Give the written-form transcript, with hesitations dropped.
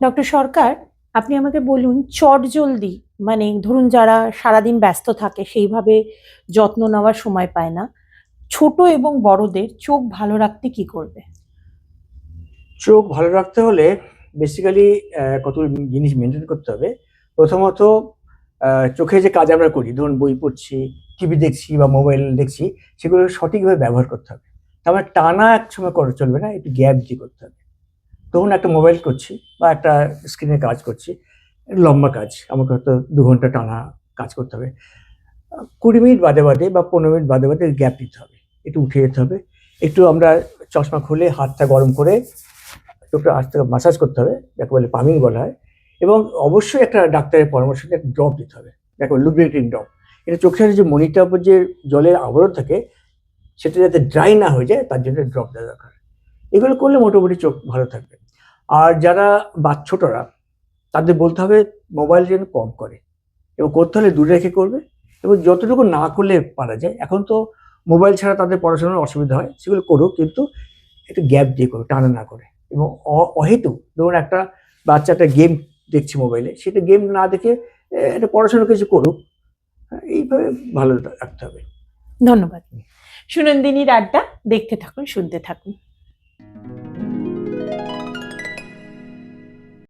Doctor সরকার, আপনি আমাকে বলুন, চটজলদি মানে ধরুন যারা সারাদিন ব্যস্ত থাকে সেইভাবে যত্ন নেওয়ার সময় পায় না, ছোট এবং বড়দের চোখ ভালো রাখতে কি করবে? চোখ ভালো রাখতে হলে বেসিক্যালি কতগুলো জিনিস মেনটেন করতে হবে। প্রথমত চোখে যে কাজ আমরা করি, ধরুন বই পড়ছি, টিভি দেখছি বা মোবাইল দেখছি, সেগুলো সঠিকভাবে ব্যবহার করতে হবে। তার মানে টানা একসময় করা চলবে না, একটু গ্যাপ দিয়ে করতে হবে। ধরুন একটা মোবাইল করছি বা একটা স্ক্রিনে কাজ করছি, লম্বা কাজ, আমাকে হয়তো ২ ঘন্টা টানা কাজ করতে হবে। ২০ মিনিট বাদে, বাদে বা ১৫ মিনিট বাদে, বাদে গ্যাপ দিতে হবে। একটু উঠে যেতে হবে। একটু আমরা চশমা খুলে হাতটা গরম করে চোখটা আস্তে মাসাজ করতে হবে, যাকে বলে পামিং বলা হয়। এবং অবশ্যই একটা ডাক্তারের পরামর্শ নিয়ে একটা ড্রপ দিতে হবে, যাকে বলে লুব্রিকেটিং ড্রপ। এটা চোখের যে মণিটার উপর যে জলের আবরণ থাকে, সেটা যাতে ড্রাই না হয়ে যায় তার জন্য ড্রপ দেওয়া দরকার। এগুলো করলে মোটামুটি চোখ ভালো থাকবে। আর যারা ছোটরা, তাদের বলতে হবে মোবাইল যেন কম করে, এবং করতে হলে দূরে রেখে করবে। এবং যতটুকু না করলে পারা যায়, এখন তো মোবাইল ছাড়া তাদের পড়াশোনার অসুবিধা হয়, সেগুলো করুক, কিন্তু একটু গ্যাপ দিয়ে করুক, টানা না করে। এবং অহেতুক ধরুন একটা বাচ্চা একটা গেম দেখছে মোবাইলে, সেটা গেম না দেখে একটা পড়াশোনা কিছু করুক। এইভাবে ভালো রাখতে হবে। ধন্যবাদ। সুনন্দিনীর আড্ডা দেখতে থাকুন, শুনতে থাকুন।